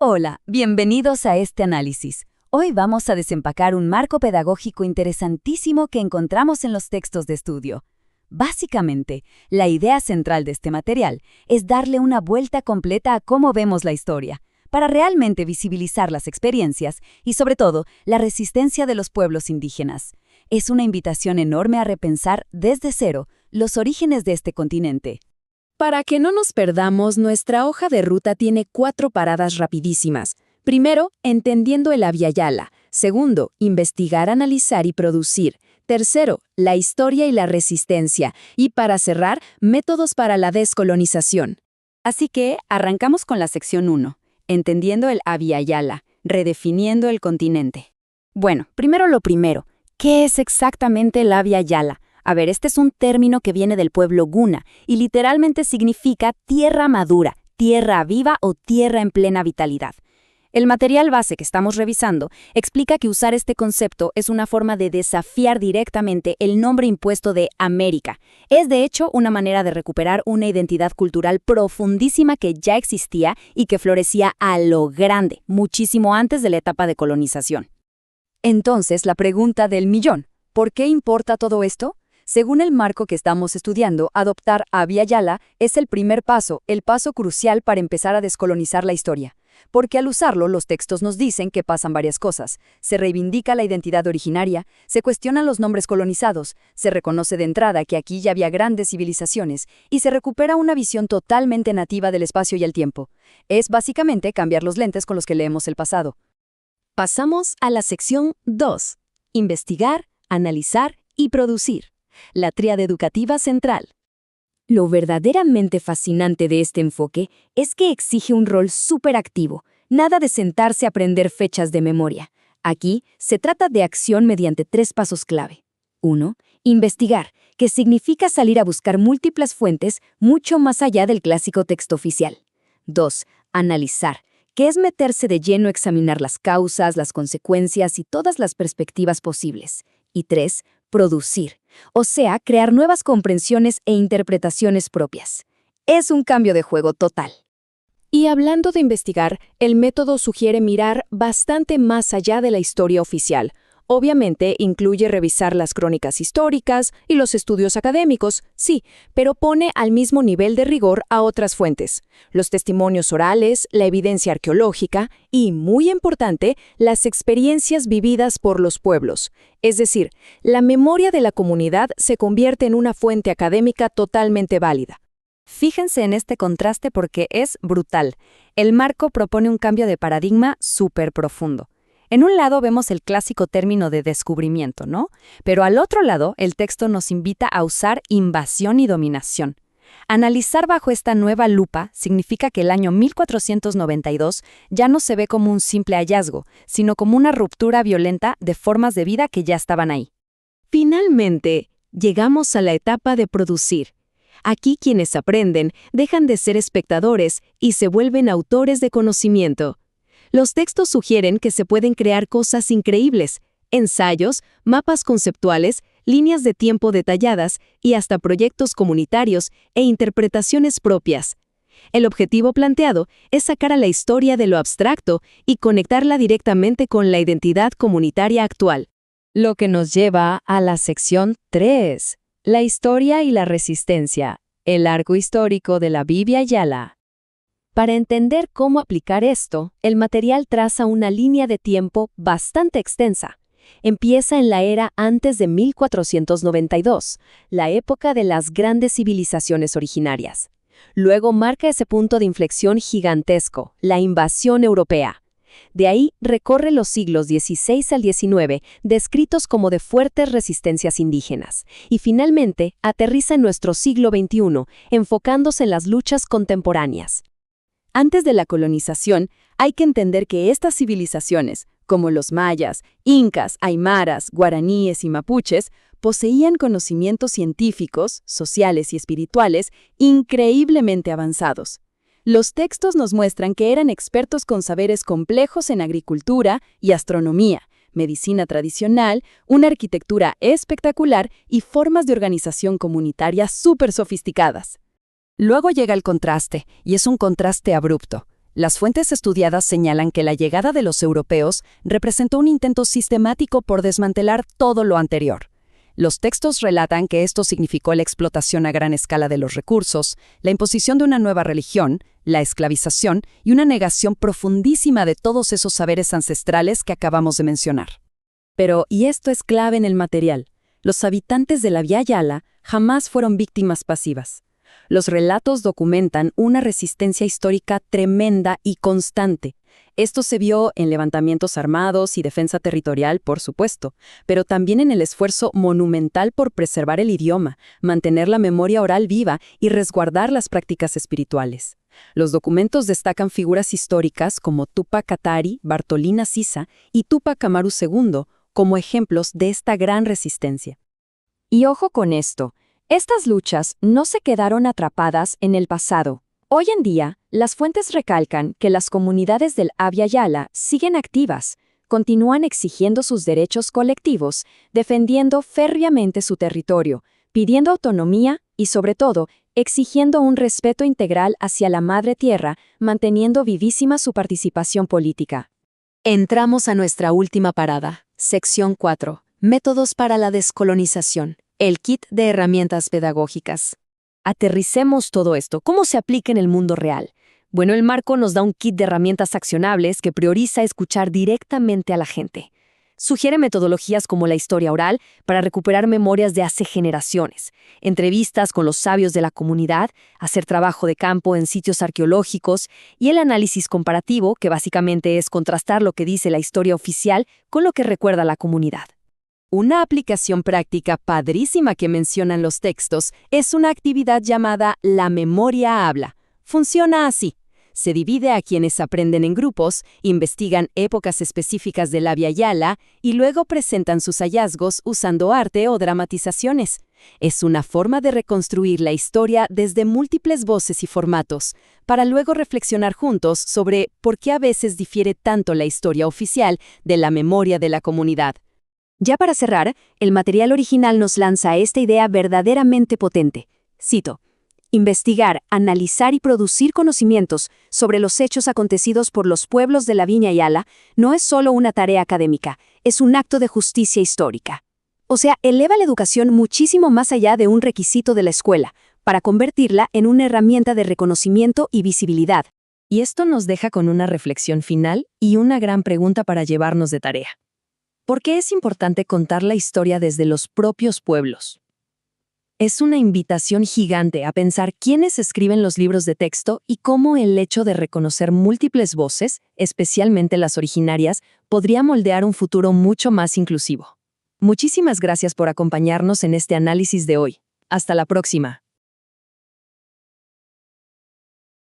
Hola, bienvenidos a este análisis. Hoy vamos a desempacar un marco pedagógico interesantísimo que encontramos en los textos de estudio. Básicamente, la idea central de este material es darle una vuelta completa a cómo vemos la historia, para realmente visibilizar las experiencias y, sobre todo, la resistencia de los pueblos indígenas. Es una invitación enorme a repensar desde cero los orígenes de este continente. Para que no nos perdamos, nuestra hoja de ruta tiene 4 paradas rapidísimas. Primero, entendiendo el Abya Yala. Segundo, investigar, analizar y producir. Tercero, la historia y la resistencia. Y para cerrar, métodos para la descolonización. Así que arrancamos con la sección 1, entendiendo el Abya Yala, redefiniendo el continente. Bueno, primero lo primero, ¿qué es exactamente el Abya Yala? A ver, este es un término que viene del pueblo Guna y literalmente significa tierra madura, tierra viva o tierra en plena vitalidad. El material base que estamos revisando explica que usar este concepto es una forma de desafiar directamente el nombre impuesto de América. Es de hecho una manera de recuperar una identidad cultural profundísima que ya existía y que florecía a lo grande, muchísimo antes de la etapa de colonización. Entonces, la pregunta del millón, ¿por qué importa todo esto? Según el marco que estamos estudiando, adoptar Abya Yala es el primer paso, el paso crucial para empezar a descolonizar la historia. Porque al usarlo, los textos nos dicen que pasan varias cosas. Se reivindica la identidad originaria, se cuestionan los nombres colonizados, se reconoce de entrada que aquí ya había grandes civilizaciones y se recupera una visión totalmente nativa del espacio y el tiempo. Es básicamente cambiar los lentes con los que leemos el pasado. Pasamos a la sección 2. Investigar, analizar y producir. La tríada educativa central. Lo verdaderamente fascinante de este enfoque es que exige un rol súper activo, nada de sentarse a aprender fechas de memoria. Aquí se trata de acción mediante 3 pasos clave. 1. Investigar, que significa salir a buscar múltiples fuentes mucho más allá del clásico texto oficial. 2. Analizar, que es meterse de lleno a examinar las causas, las consecuencias y todas las perspectivas posibles. Y 3. Producir, o sea, crear nuevas comprensiones e interpretaciones propias. Es un cambio de juego total. Y hablando de investigar, el método sugiere mirar bastante más allá de la historia oficial. Obviamente incluye revisar las crónicas históricas y los estudios académicos, sí, pero pone al mismo nivel de rigor a otras fuentes, los testimonios orales, la evidencia arqueológica y, muy importante, las experiencias vividas por los pueblos. Es decir, la memoria de la comunidad se convierte en una fuente académica totalmente válida. Fíjense en este contraste porque es brutal. El marco propone un cambio de paradigma súper profundo. En un lado vemos el clásico término de descubrimiento, ¿no? Pero al otro lado, el texto nos invita a usar invasión y dominación. Analizar bajo esta nueva lupa significa que el año 1492 ya no se ve como un simple hallazgo, sino como una ruptura violenta de formas de vida que ya estaban ahí. Finalmente, llegamos a la etapa de producir. Aquí quienes aprenden dejan de ser espectadores y se vuelven autores de conocimiento. Los textos sugieren que se pueden crear cosas increíbles, ensayos, mapas conceptuales, líneas de tiempo detalladas y hasta proyectos comunitarios e interpretaciones propias. El objetivo planteado es sacar a la historia de lo abstracto y conectarla directamente con la identidad comunitaria actual. Lo que nos lleva a la sección 3, la historia y la resistencia, el arco histórico de la Abya Yala. Para entender cómo aplicar esto, el material traza una línea de tiempo bastante extensa. Empieza en la era antes de 1492, la época de las grandes civilizaciones originarias. Luego marca ese punto de inflexión gigantesco, la invasión europea. De ahí recorre los siglos XVI al XIX, descritos como de fuertes resistencias indígenas, y finalmente aterriza en nuestro siglo XXI, enfocándose en las luchas contemporáneas. Antes de la colonización, hay que entender que estas civilizaciones, como los mayas, incas, aymaras, guaraníes y mapuches, poseían conocimientos científicos, sociales y espirituales increíblemente avanzados. Los textos nos muestran que eran expertos con saberes complejos en agricultura y astronomía, medicina tradicional, una arquitectura espectacular y formas de organización comunitaria súper sofisticadas. Luego llega el contraste, y es un contraste abrupto. Las fuentes estudiadas señalan que la llegada de los europeos representó un intento sistemático por desmantelar todo lo anterior. Los textos relatan que esto significó la explotación a gran escala de los recursos, la imposición de una nueva religión, la esclavización y una negación profundísima de todos esos saberes ancestrales que acabamos de mencionar. Pero, y esto es clave en el material, los habitantes de la Via Yala jamás fueron víctimas pasivas. Los relatos documentan una resistencia histórica tremenda y constante. Esto se vio en levantamientos armados y defensa territorial, por supuesto, pero también en el esfuerzo monumental por preservar el idioma, mantener la memoria oral viva y resguardar las prácticas espirituales. Los documentos destacan figuras históricas como Tupac Katari, Bartolina Sisa y Tupac Amaru II como ejemplos de esta gran resistencia. Y ojo con esto, estas luchas no se quedaron atrapadas en el pasado. Hoy en día, las fuentes recalcan que las comunidades del Abya Yala siguen activas, continúan exigiendo sus derechos colectivos, defendiendo férreamente su territorio, pidiendo autonomía y, sobre todo, exigiendo un respeto integral hacia la Madre Tierra, manteniendo vivísima su participación política. Entramos a nuestra última parada, sección 4, métodos para la descolonización, el kit de herramientas pedagógicas. Aterricemos todo esto. ¿Cómo se aplica en el mundo real? Bueno, el marco nos da un kit de herramientas accionables que prioriza escuchar directamente a la gente. Sugiere metodologías como la historia oral para recuperar memorias de hace generaciones, entrevistas con los sabios de la comunidad, hacer trabajo de campo en sitios arqueológicos y el análisis comparativo, que básicamente es contrastar lo que dice la historia oficial con lo que recuerda la comunidad. Una aplicación práctica padrísima que mencionan los textos es una actividad llamada La Memoria Habla. Funciona así. Se divide a quienes aprenden en grupos, investigan épocas específicas de la Via Yala y luego presentan sus hallazgos usando arte o dramatizaciones. Es una forma de reconstruir la historia desde múltiples voces y formatos, para luego reflexionar juntos sobre por qué a veces difiere tanto la historia oficial de la memoria de la comunidad. Ya para cerrar, el material original nos lanza esta idea verdaderamente potente. Cito: investigar, analizar y producir conocimientos sobre los hechos acontecidos por los pueblos de la Viña Yala no es solo una tarea académica, es un acto de justicia histórica. O sea, eleva la educación muchísimo más allá de un requisito de la escuela, para convertirla en una herramienta de reconocimiento y visibilidad. Y esto nos deja con una reflexión final y una gran pregunta para llevarnos de tarea. ¿Por qué es importante contar la historia desde los propios pueblos? Es una invitación gigante a pensar quiénes escriben los libros de texto y cómo el hecho de reconocer múltiples voces, especialmente las originarias, podría moldear un futuro mucho más inclusivo. Muchísimas gracias por acompañarnos en este análisis de hoy. Hasta la próxima.